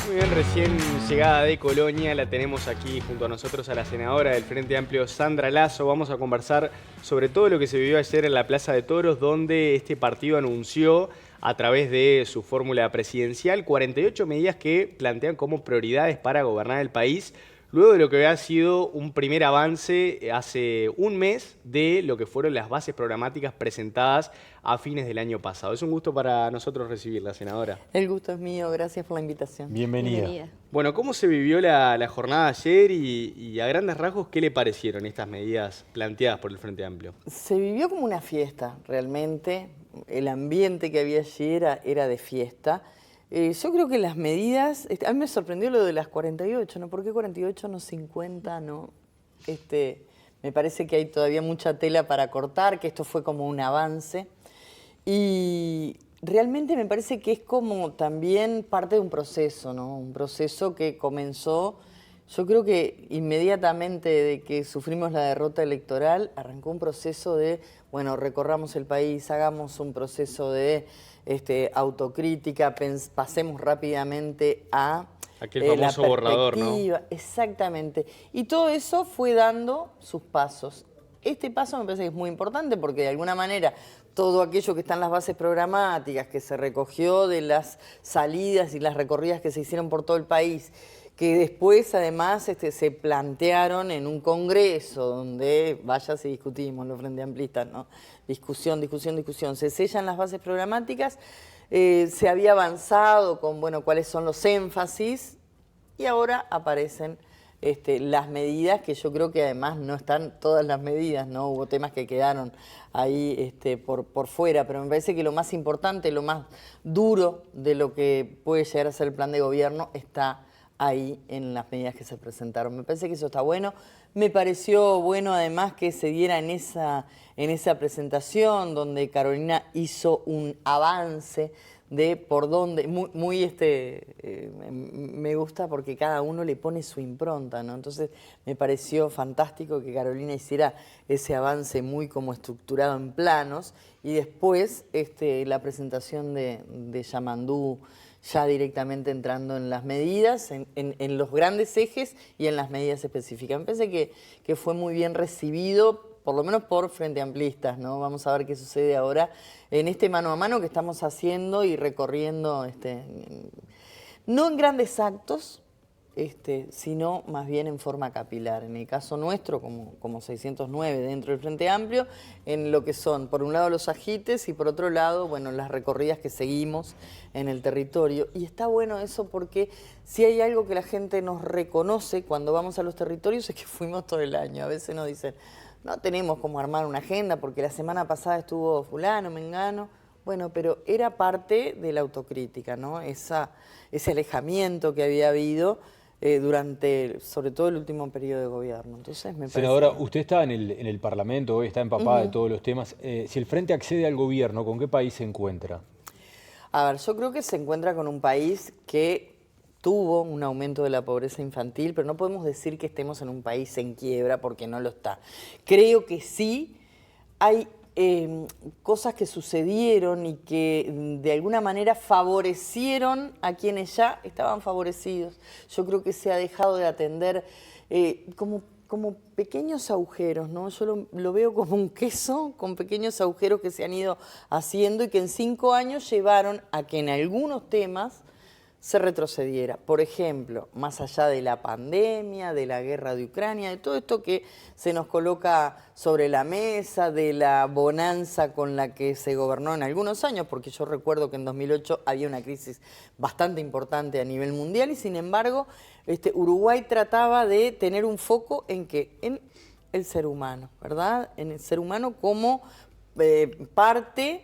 Muy bien, recién llegada de Colonia, la tenemos aquí junto a nosotros a la senadora del Frente Amplio, Sandra Lasso. Vamos a conversar sobre todo lo que se vivió ayer en la Plaza de Toros, donde este partido anunció a través de su fórmula presidencial 48 medidas que plantean como prioridades para gobernar el país, luego de lo que había sido un primer avance hace un mes de lo que fueron las bases programáticas presentadas a fines del año pasado. Es un gusto para nosotros recibirla, senadora. El gusto es mío, gracias por la invitación. Bienvenida. Bueno, ¿cómo se vivió la jornada de ayer y a grandes rasgos qué le parecieron estas medidas planteadas por el Frente Amplio? Se vivió como una fiesta, realmente. El ambiente que había allí era de fiesta. Yo creo que las medidas, a mí me sorprendió lo de las 48, ¿no? ¿Por qué 48 no 50, no? Me parece que hay todavía mucha tela para cortar, que esto fue como un avance. Y realmente me parece que es como también parte de un proceso, ¿no? Un proceso que comenzó, yo creo que inmediatamente de que sufrimos la derrota electoral, arrancó un proceso de, bueno, recorramos el país, hagamos un proceso de autocrítica, pasemos rápidamente a Aquel famoso borrador, ¿no? Exactamente. Y todo eso fue dando sus pasos. Este paso me parece que es muy importante porque de alguna manera todo aquello que está en las bases programáticas, que se recogió de las salidas y las recorridas que se hicieron por todo el país, que después además se plantearon en un congreso donde, vaya si discutimos los frente amplistas, ¿no? Discusión, se sellan las bases programáticas, se había avanzado con, bueno, cuáles son los énfasis y ahora aparecen las medidas, que yo creo que además no están todas las medidas, ¿no? Hubo temas que quedaron ahí por fuera, pero me parece que lo más importante, lo más duro de lo que puede llegar a ser el plan de gobierno está ahí en las medidas que se presentaron. Me parece que eso está bueno. Me pareció bueno además que se diera en esa presentación donde Carolina hizo un avance de por dónde, me gusta porque cada uno le pone su impronta, ¿no? Entonces me pareció fantástico que Carolina hiciera ese avance muy como estructurado en planos y después la presentación de Yamandú ya directamente entrando en las medidas, en los grandes ejes y en las medidas específicas. Me parece que fue muy bien recibido, por lo menos por Frente Amplistas, ¿no? Vamos a ver qué sucede ahora en este mano a mano que estamos haciendo y recorriendo, no en grandes actos, sino más bien en forma capilar. En el caso nuestro, como 609 dentro del Frente Amplio, en lo que son, por un lado, los ajites y por otro lado, bueno, las recorridas que seguimos en el territorio. Y está bueno eso porque si hay algo que la gente nos reconoce cuando vamos a los territorios es que fuimos todo el año. A veces nos dicen, no tenemos cómo armar una agenda porque la semana pasada estuvo fulano, mengano. Bueno, pero era parte de la autocrítica, ¿no? Ese alejamiento que había habido durante, sobre todo, el último periodo de gobierno. Entonces, me parece... Senadora, usted está en el Parlamento, hoy está empapada de todos los temas. Si el Frente accede al gobierno, ¿con qué país se encuentra? A ver, yo creo que se encuentra con un país que tuvo un aumento de la pobreza infantil, pero no podemos decir que estemos en un país en quiebra porque no lo está. Creo que sí hay cosas que sucedieron y que de alguna manera favorecieron a quienes ya estaban favorecidos. Yo creo que se ha dejado de atender como pequeños agujeros, ¿no? Yo lo veo como un queso con pequeños agujeros que se han ido haciendo y que en 5 años llevaron a que en algunos temas se retrocediera. Por ejemplo, más allá de la pandemia, de la guerra de Ucrania, de todo esto que se nos coloca sobre la mesa, de la bonanza con la que se gobernó en algunos años, porque yo recuerdo que en 2008 había una crisis bastante importante a nivel mundial y sin embargo Uruguay trataba de tener un foco en ¿qué? En el ser humano, ¿verdad? En el ser humano como parte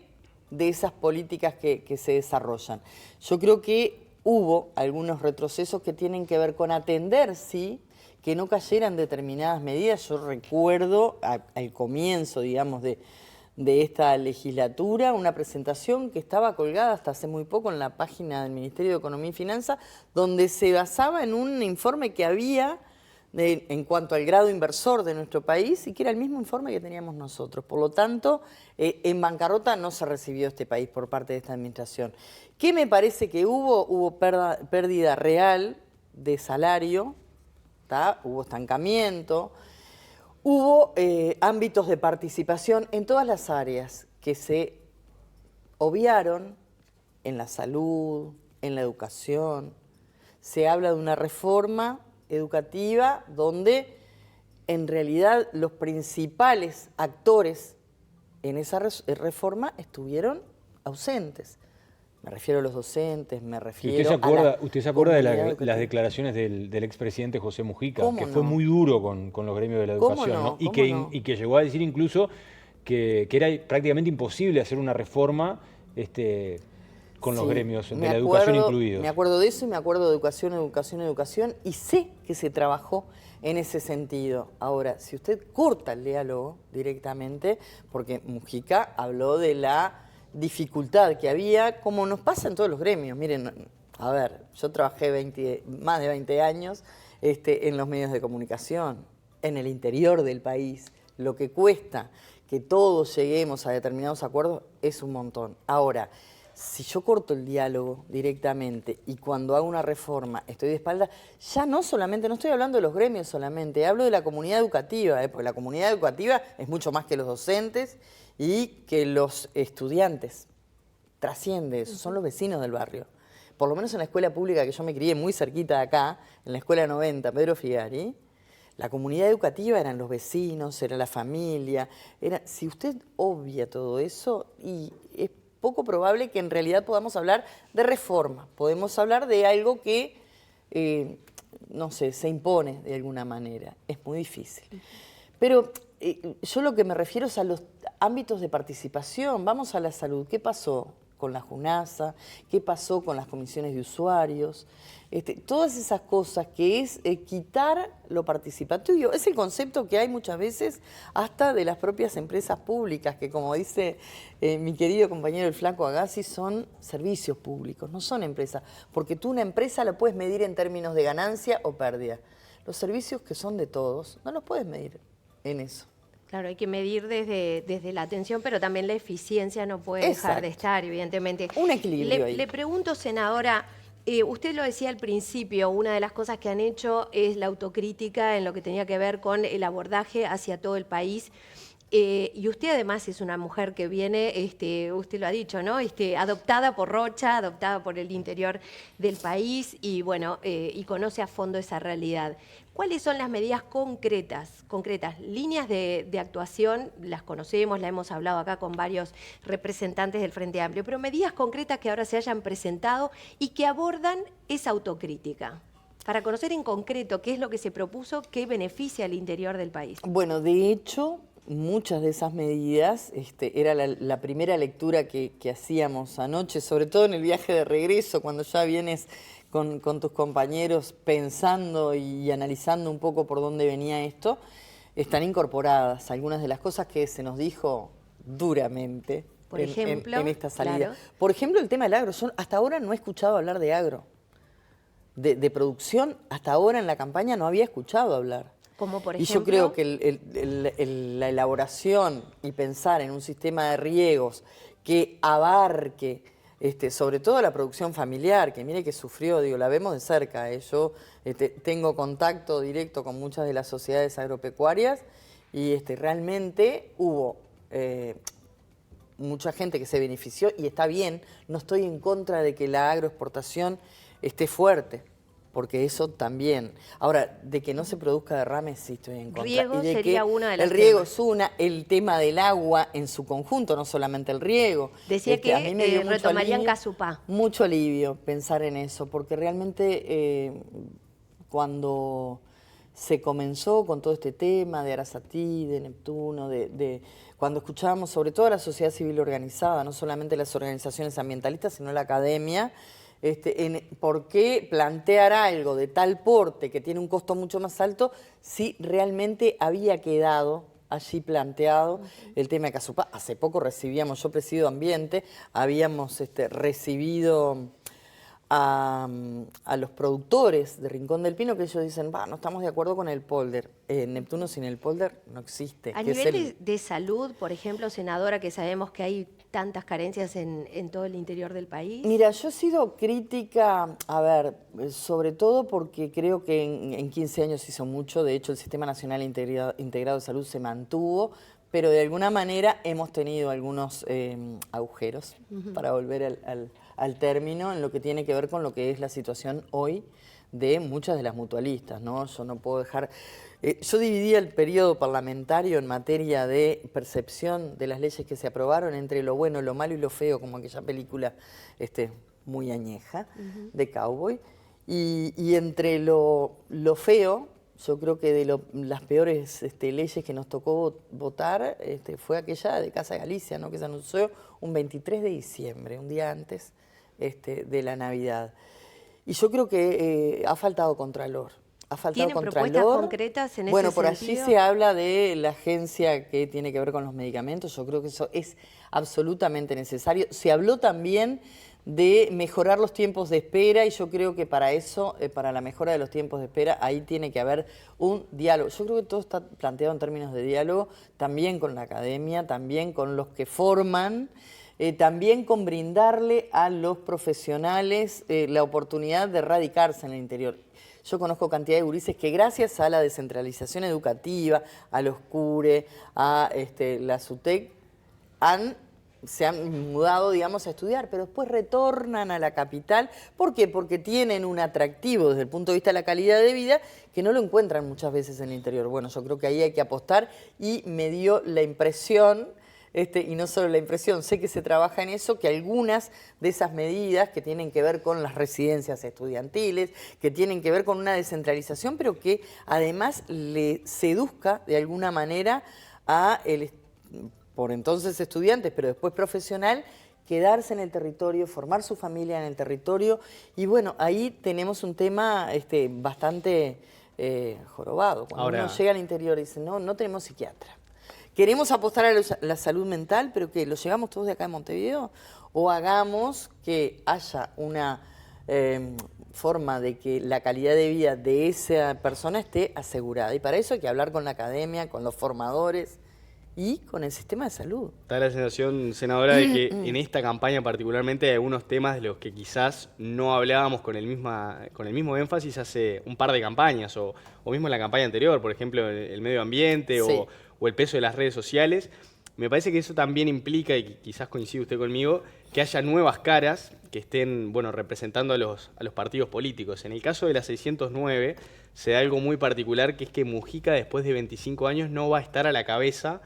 de esas políticas que se desarrollan. Yo creo que hubo algunos retrocesos que tienen que ver con atender, sí, que no cayeran determinadas medidas. Yo recuerdo al comienzo, digamos, de esta legislatura, una presentación que estaba colgada hasta hace muy poco en la página del Ministerio de Economía y Finanzas, donde se basaba en un informe que había en cuanto al grado inversor de nuestro país y que era el mismo informe que teníamos nosotros. Por lo tanto, en bancarrota no se recibió este país por parte de esta administración. ¿Qué me parece que hubo? Hubo pérdida real de salario, ¿tá? Hubo estancamiento, hubo ámbitos de participación en todas las áreas que se obviaron, en la salud, en la educación. Se habla de una reforma educativa donde en realidad los principales actores en esa reforma estuvieron ausentes. Me refiero a los docentes, me refiero ¿Usted se acuerda de las declaraciones del expresidente José Mujica? Que fue muy duro con los gremios de la educación, ¿no? Y que llegó a decir incluso que era prácticamente imposible hacer una reforma con los gremios de la educación incluidos. Me acuerdo de eso y me acuerdo de educación, y sé que se trabajó en ese sentido. Ahora, si usted corta el diálogo directamente, porque Mujica habló de la dificultad que había, como nos pasa en todos los gremios. Miren, a ver, yo trabajé más de 20 años en los medios de comunicación, en el interior del país. Lo que cuesta que todos lleguemos a determinados acuerdos es un montón. Ahora, si yo corto el diálogo directamente y cuando hago una reforma estoy de espalda, ya no solamente, no estoy hablando de los gremios solamente, hablo de la comunidad educativa, porque la comunidad educativa es mucho más que los docentes y que los estudiantes. Trasciende eso, son los vecinos del barrio. Por lo menos en la escuela pública que yo me crié muy cerquita de acá, en la escuela 90, Pedro Figari, la comunidad educativa eran los vecinos, era la familia. Si usted obvia todo eso, y es poco probable que en realidad podamos hablar de reforma. Podemos hablar de algo que, no sé, se impone de alguna manera. Es muy difícil. Pero yo lo que me refiero es a los ámbitos de participación. Vamos a la salud. ¿Qué pasó con la JUNASA? ¿Qué pasó con las comisiones de usuarios? Todas esas cosas que es quitar lo participatorio. Es el concepto que hay muchas veces hasta de las propias empresas públicas, que como dice mi querido compañero el Flaco Agassi, son servicios públicos, no son empresas. Porque tú una empresa la puedes medir en términos de ganancia o pérdida. Los servicios que son de todos, no los puedes medir en eso. Claro, hay que medir desde la atención, pero también la eficiencia no puede dejar de estar, evidentemente. Un equilibrio ahí. Le pregunto, senadora, usted lo decía al principio, una de las cosas que han hecho es la autocrítica en lo que tenía que ver con el abordaje hacia todo el país. Y usted además es una mujer que viene, usted lo ha dicho, ¿no? Adoptada por Rocha, adoptada por el interior del país y bueno, y conoce a fondo esa realidad. ¿Cuáles son las medidas concretas, líneas de actuación? Las conocemos, la hemos hablado acá con varios representantes del Frente Amplio, pero medidas concretas que ahora se hayan presentado y que abordan esa autocrítica, para conocer en concreto qué es lo que se propuso, qué beneficia al interior del país. Bueno, de hecho, muchas de esas medidas, era la primera lectura que hacíamos anoche, sobre todo en el viaje de regreso, cuando ya vienes con tus compañeros pensando y analizando un poco por dónde venía esto, están incorporadas algunas de las cosas que se nos dijo duramente por ejemplo, en esta salida. Claro. Por ejemplo, el tema del agro. Hasta ahora no he escuchado hablar de agro. De producción, hasta ahora en la campaña no había escuchado hablar. Como por ejemplo. Y yo creo que la elaboración y pensar en un sistema de riegos que abarque sobre todo la producción familiar, que mire que sufrió, la vemos de cerca. Yo tengo contacto directo con muchas de las sociedades agropecuarias y realmente hubo mucha gente que se benefició y está bien. No estoy en contra de que la agroexportación esté fuerte, porque eso también. Ahora, de que no se produzca derrames, sí estoy en contra. Riego y de sería una de las. El riego es el tema del agua en su conjunto, no solamente el riego. Decía que a mí me dio retomarían Casupá. Mucho alivio pensar en eso, porque realmente cuando se comenzó con todo este tema de Arasatí, de Neptuno, cuando escuchábamos sobre todo a la sociedad civil organizada, no solamente las organizaciones ambientalistas, sino la academia, ¿por qué plantear algo de tal porte que tiene un costo mucho más alto si realmente había quedado allí planteado el tema de Casupá? Hace poco yo presido ambiente, habíamos recibido a los productores de Rincón del Pino, que ellos dicen, no estamos de acuerdo con el polder. Neptuno sin el polder no existe. A nivel de salud, por ejemplo, senadora, que sabemos que hay tantas carencias en todo el interior del país. Mira, yo he sido crítica, sobre todo porque creo que en 15 años hizo mucho. De hecho, el Sistema Nacional Integrado de Salud se mantuvo, pero de alguna manera hemos tenido algunos agujeros, para volver al término, en lo que tiene que ver con lo que es la situación hoy de muchas de las mutualistas, ¿no? Yo no puedo dejar... yo dividía el periodo parlamentario en materia de percepción de las leyes que se aprobaron entre lo bueno, lo malo y lo feo, como aquella película muy añeja de cowboy, y entre lo feo. Yo creo que de las peores leyes que nos tocó votar fue aquella de Casa Galicia, ¿no? Que se anunció un 23 de diciembre, un día antes de la Navidad. Y yo creo que ha faltado contralor. ¿Tienen propuestas concretas en ese sentido? Bueno, por allí se habla de la agencia que tiene que ver con los medicamentos. Yo creo que eso es absolutamente necesario. Se habló también de mejorar los tiempos de espera, y yo creo que para eso, para la mejora de los tiempos de espera, ahí tiene que haber un diálogo. Yo creo que todo está planteado en términos de diálogo, también con la academia, también con los que forman, también con brindarle a los profesionales la oportunidad de radicarse en el interior. Yo conozco cantidad de gurises que gracias a la descentralización educativa, a los CURE, a la SUTEC, se han mudado, digamos, a estudiar, pero después retornan a la capital. ¿Por qué? Porque tienen un atractivo desde el punto de vista de la calidad de vida que no lo encuentran muchas veces en el interior. Bueno, yo creo que ahí hay que apostar, y me dio la impresión, y no solo la impresión, sé que se trabaja en eso, que algunas de esas medidas que tienen que ver con las residencias estudiantiles, que tienen que ver con una descentralización, pero que además le seduzca de alguna manera a por entonces estudiantes, pero después profesional, quedarse en el territorio, formar su familia en el territorio. Y bueno, ahí tenemos un tema bastante jorobado. Cuando uno llega al interior y dice, no tenemos psiquiatra. Queremos apostar a la salud mental, pero ¿qué? ¿Lo llevamos todos de acá de Montevideo? ¿O hagamos que haya una forma de que la calidad de vida de esa persona esté asegurada? Y para eso hay que hablar con la academia, con los formadores y con el sistema de salud. Da la sensación, senadora, de que en esta campaña particularmente hay algunos temas de los que quizás no hablábamos con el mismo énfasis hace un par de campañas, o mismo en la campaña anterior, por ejemplo, el medio ambiente, sí, o el peso de las redes sociales. Me parece que eso también implica, y quizás coincide usted conmigo, que haya nuevas caras que estén, representando a los partidos políticos. En el caso de la 609 se da algo muy particular, que es que Mujica, después de 25 años, no va a estar a la cabeza,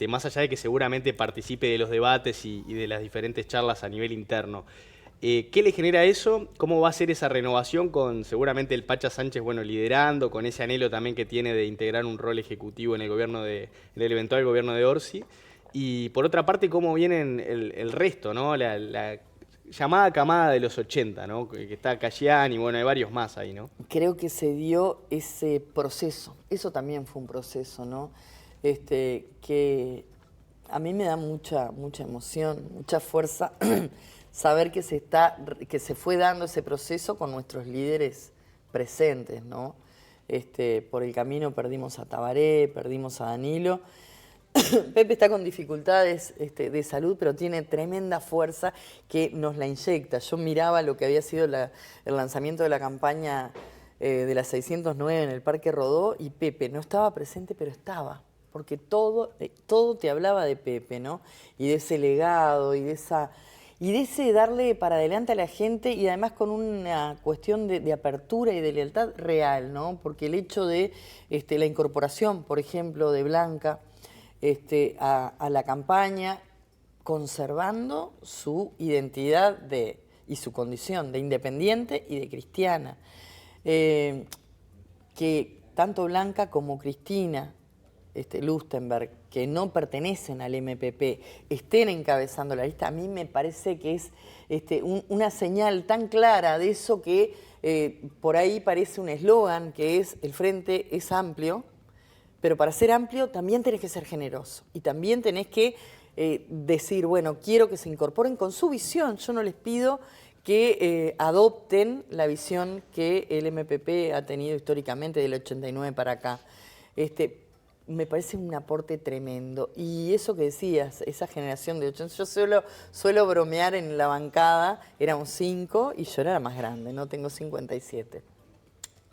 más allá de que seguramente participe de los debates y de las diferentes charlas a nivel interno. ¿Qué le genera eso? ¿Cómo va a ser esa renovación con seguramente el Pacha Sánchez liderando, con ese anhelo también que tiene de integrar un rol ejecutivo en el eventual gobierno de Orsi? Y por otra parte, ¿cómo vienen el resto, ¿no? La llamada camada de los 80, ¿no? Que está Cayani, hay varios más ahí, ¿no? Creo que se dio ese proceso. Eso también fue un proceso, ¿no? Que a mí me da mucha emoción, mucha fuerza saber que se fue dando ese proceso con nuestros líderes presentes, ¿no? Por el camino perdimos a Tabaré, perdimos a Danilo. Pepe está con dificultades de salud, pero tiene tremenda fuerza que nos la inyecta. Yo miraba lo que había sido el lanzamiento de la campaña de la 609 en el Parque Rodó, y Pepe no estaba presente, pero estaba. Porque todo te hablaba de Pepe, ¿no? Y de ese legado, y de ese darle para adelante a la gente, y además con una cuestión de apertura y de lealtad real, ¿no? Porque el hecho de la incorporación, por ejemplo, de Blanca a la campaña, conservando su identidad y su condición de independiente y de cristiana. Que tanto Blanca como Cristina Lustenberg, que no pertenecen al MPP, estén encabezando la lista, a mí me parece que es una señal tan clara de eso que por ahí parece un eslogan, que es: el frente es amplio, pero para ser amplio también tenés que ser generoso, y también tenés que decir, bueno, quiero que se incorporen con su visión. Yo no les pido que adopten la visión que el MPP ha tenido históricamente del 89 para acá. Me parece un aporte tremendo. Y eso que decías, esa generación de 80, yo suelo bromear en la bancada, éramos 5 y yo era la más grande, no tengo 57.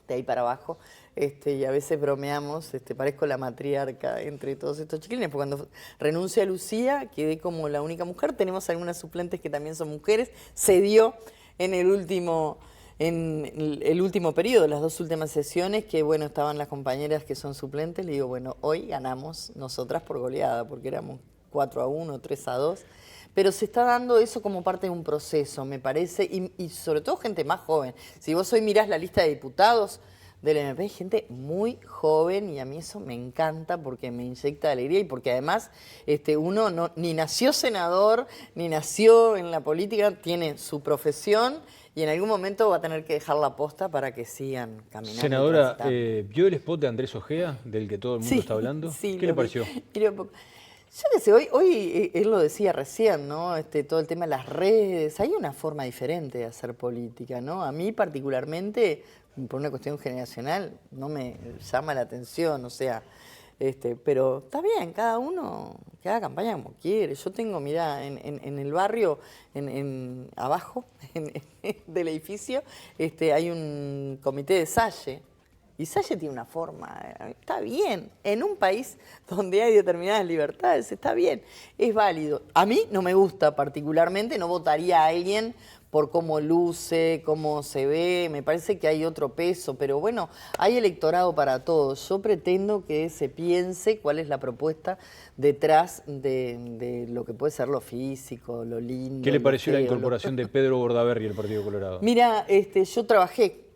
De ahí para abajo, y a veces bromeamos, parezco la matriarca entre todos estos chiquilines, porque cuando renuncia Lucía quedé como la única mujer, tenemos algunas suplentes que también son mujeres, se dio en el último periodo, las 2 últimas sesiones, que bueno, estaban las compañeras que son suplentes, le digo, bueno, hoy ganamos nosotras por goleada, porque éramos 4-1, 3-2, pero se está dando eso como parte de un proceso, me parece, y sobre todo gente más joven. Si vos hoy mirás la lista de diputados del MP, hay gente muy joven y a mí eso me encanta porque me inyecta alegría y porque además uno ni nació senador, ni nació en la política, tiene su profesión y en algún momento va a tener que dejar la posta para que sigan caminando. Senadora, ¿vio el spot de Andrés Ojea, del que todo el mundo está hablando? Sí, ¿Qué le pareció? Yo qué sé, hoy él lo decía recién, ¿no? Todo el tema de las redes, hay una forma diferente de hacer política, ¿no? A mí particularmente, por una cuestión generacional, no me llama la atención, o sea, pero está bien, cada uno que haga campaña como quiere. Yo tengo, mirá, en el barrio, abajo del edificio, hay un comité de Salle. Y Salle tiene una forma, está bien, en un país donde hay determinadas libertades, está bien, es válido. A mí no me gusta particularmente, no votaría a alguien por cómo luce, cómo se ve, me parece que hay otro peso, pero bueno, hay electorado para todos. Yo pretendo que se piense cuál es la propuesta detrás de lo que puede ser lo físico, lo lindo. ¿Qué le pareció la incorporación de Pedro Bordaberry al Partido Colorado? Mira, yo trabajé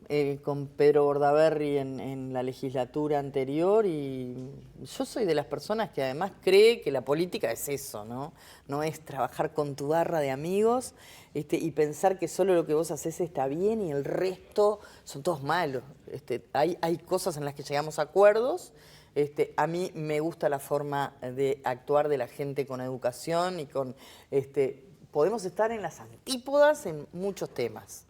con Pedro Bordaberry en la legislatura anterior y yo soy de las personas que además cree que la política es eso, ¿no? No es trabajar con tu barra de amigos y pensar que solo lo que vos haces está bien y el resto son todos malos. Hay cosas en las que llegamos a acuerdos. A mí me gusta la forma de actuar de la gente con educación y con... podemos estar en las antípodas en muchos temas.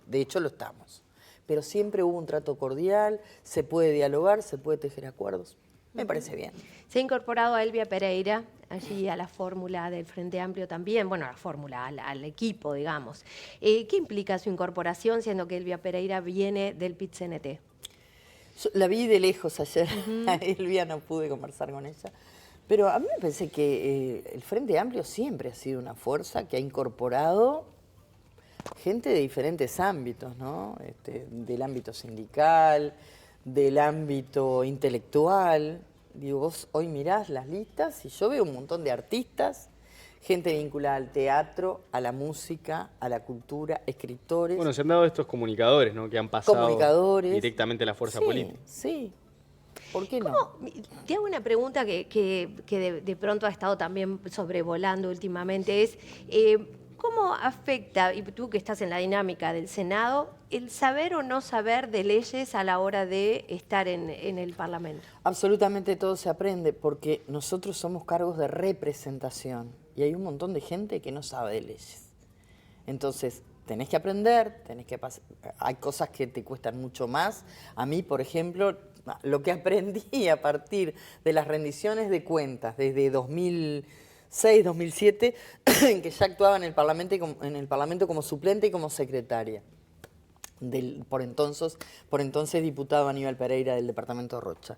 De hecho, lo estamos. Pero siempre hubo un trato cordial, se puede dialogar, se puede tejer acuerdos. Me parece bien. Se ha incorporado a Elvia Pereira, allí a la fórmula del Frente Amplio también, bueno, a la fórmula, al equipo, digamos. ¿Qué implica su incorporación, siendo que Elvia Pereira viene del PIT-CNT? La vi de lejos ayer, a Elvia no pude conversar con ella. Pero a mí me parece que el Frente Amplio siempre ha sido una fuerza que ha incorporado gente de diferentes ámbitos, ¿no? Del ámbito sindical, del ámbito intelectual. Digo, vos hoy mirás las listas y yo veo un montón de artistas, gente vinculada al teatro, a la música, a la cultura, escritores. Bueno, se han dado estos comunicadores, ¿no? Que han pasado directamente a la fuerza política. Sí, ¿por qué no? Te hago una pregunta que de pronto ha estado también sobrevolando últimamente, es... ¿cómo afecta, y tú que estás en la dinámica del Senado, el saber o no saber de leyes a la hora de estar en el Parlamento? Absolutamente todo se aprende porque nosotros somos cargos de representación y hay un montón de gente que no sabe de leyes. Entonces, tenés que aprender, hay cosas que te cuestan mucho más. A mí, por ejemplo, lo que aprendí a partir de las rendiciones de cuentas desde 2006, 2007, que ya actuaba en el Parlamento como suplente y como secretaria del por entonces diputado Aníbal Pereira del departamento de Rocha.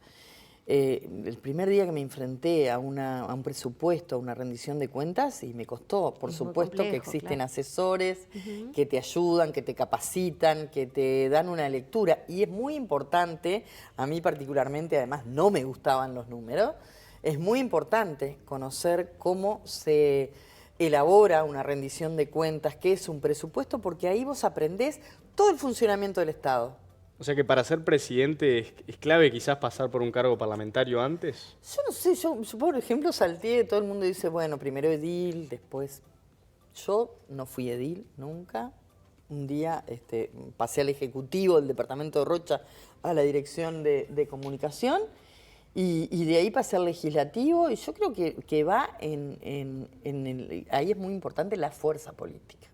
El primer día que me enfrenté a un presupuesto, a una rendición de cuentas, y me costó, por supuesto, complejo, que existen asesores que te ayudan, que te capacitan, que te dan una lectura. Y es muy importante, a mí particularmente, además no me gustaban los números, es muy importante conocer cómo se elabora una rendición de cuentas, qué es un presupuesto, porque ahí vos aprendés todo el funcionamiento del Estado. O sea que para ser presidente es clave quizás pasar por un cargo parlamentario antes. Yo no sé, yo por ejemplo salteé, todo el mundo dice, bueno, primero edil, después... Yo no fui edil nunca. Un día pasé al Ejecutivo del departamento de Rocha a la Dirección de Comunicación y de ahí pasé al Legislativo y yo creo que va ahí es muy importante la fuerza política.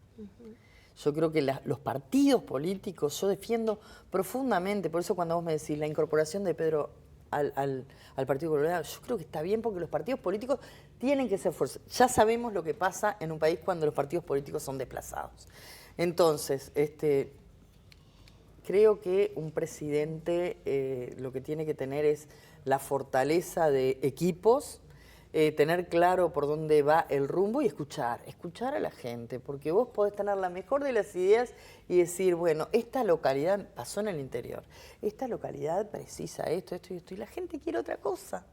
Yo creo que los partidos políticos, yo defiendo profundamente, por eso cuando vos me decís la incorporación de Pedro al Partido Colorado, yo creo que está bien porque los partidos políticos tienen que ser fuerza. Ya sabemos lo que pasa en un país cuando los partidos políticos son desplazados. Entonces, creo que un presidente lo que tiene que tener es la fortaleza de equipos, tener claro por dónde va el rumbo y escuchar a la gente, porque vos podés tener la mejor de las ideas y decir, bueno, esta localidad pasó en el interior, esta localidad precisa esto, esto y esto, y la gente quiere otra cosa.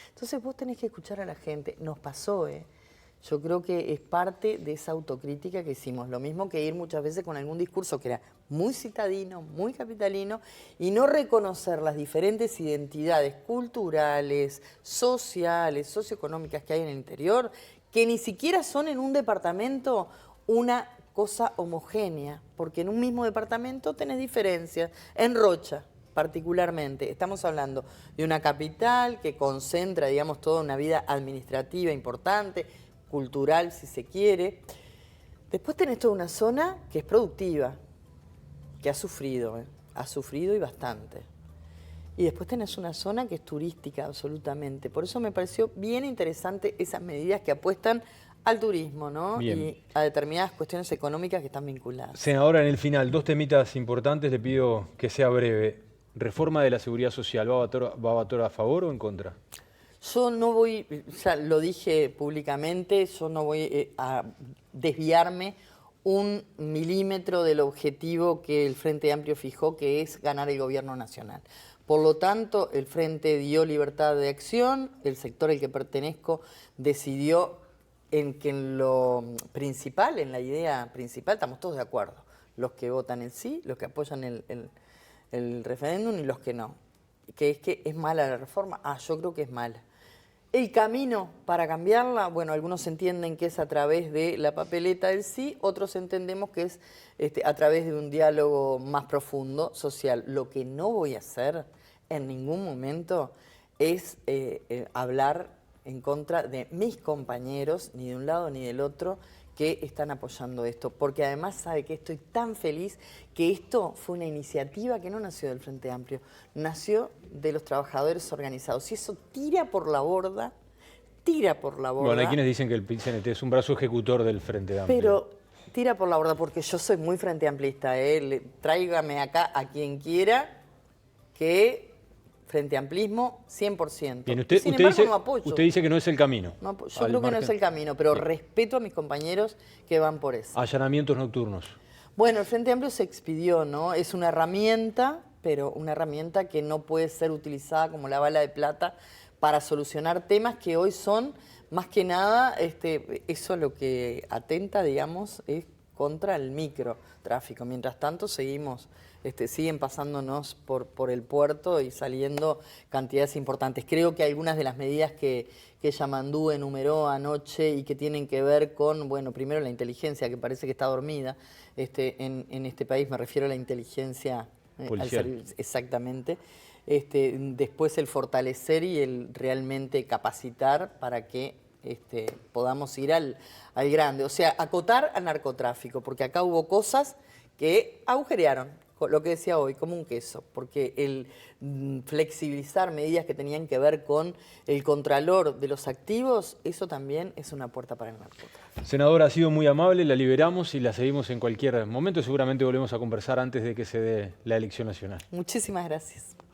Entonces vos tenés que escuchar a la gente. Nos pasó, Yo creo que es parte de esa autocrítica que hicimos. Lo mismo que ir muchas veces con algún discurso que era muy citadino, muy capitalino, y no reconocer las diferentes identidades culturales, sociales, socioeconómicas que hay en el interior, que ni siquiera son en un departamento una cosa homogénea, porque en un mismo departamento tenés diferencias. En Rocha, particularmente, estamos hablando de una capital que concentra, digamos, toda una vida administrativa importante, cultural, si se quiere. Después tenés toda una zona que es productiva, que ha sufrido y bastante. Y después tenés una zona que es turística, absolutamente. Por eso me pareció bien interesante esas medidas que apuestan al turismo, ¿no? Bien. Y a determinadas cuestiones económicas que están vinculadas. Senadora, en el final, 2 temitas importantes, le pido que sea breve. Reforma de la Seguridad Social, ¿va a votar a favor o en contra? Yo no voy, ya lo dije públicamente, yo no voy a desviarme 1 milímetro del objetivo que el Frente Amplio fijó, que es ganar el gobierno nacional. Por lo tanto, el Frente dio libertad de acción, el sector al que pertenezco decidió en que en lo principal, en la idea principal, estamos todos de acuerdo. Los que votan en sí, los que apoyan el referéndum y los que no. Que es mala la reforma. Yo creo que es mala. El camino para cambiarla, bueno, algunos entienden que es a través de la papeleta del sí, otros entendemos que es a través de un diálogo más profundo, social. Lo que no voy a hacer en ningún momento es hablar en contra de mis compañeros, ni de un lado ni del otro, que están apoyando esto, porque además sabe que estoy tan feliz que esto fue una iniciativa que no nació del Frente Amplio, nació de los trabajadores organizados. Y eso tira por la borda. Bueno, hay quienes dicen que el PIT-CNT es un brazo ejecutor del Frente Amplio. Pero tira por la borda porque yo soy muy frente amplista, tráigame acá a quien quiera que Frente Amplismo 100%. Bien, usted dice que no es el camino. No, yo creo que no es el camino, pero respeto a mis compañeros que van por eso. Allanamientos nocturnos. Bueno, el Frente Amplio se expidió, ¿no? Es una herramienta, pero una herramienta que no puede ser utilizada como la bala de plata para solucionar temas que hoy son, más que nada, eso lo que atenta, digamos, es contra el microtráfico. Mientras tanto, siguen pasándonos por el puerto y saliendo cantidades importantes. Creo que algunas de las medidas que Yamandú enumeró anoche y que tienen que ver con, bueno, primero la inteligencia, que parece que está dormida en este país, me refiero a la inteligencia policial. Exactamente. Después el fortalecer y el realmente capacitar para que podamos ir al grande. O sea, acotar al narcotráfico, porque acá hubo cosas que agujerearon, lo que decía hoy, como un queso, porque el flexibilizar medidas que tenían que ver con el contralor de los activos, eso también es una puerta para el narcotráfico. Senadora, ha sido muy amable, la liberamos y la seguimos en cualquier momento. Seguramente volvemos a conversar antes de que se dé la elección nacional. Muchísimas gracias.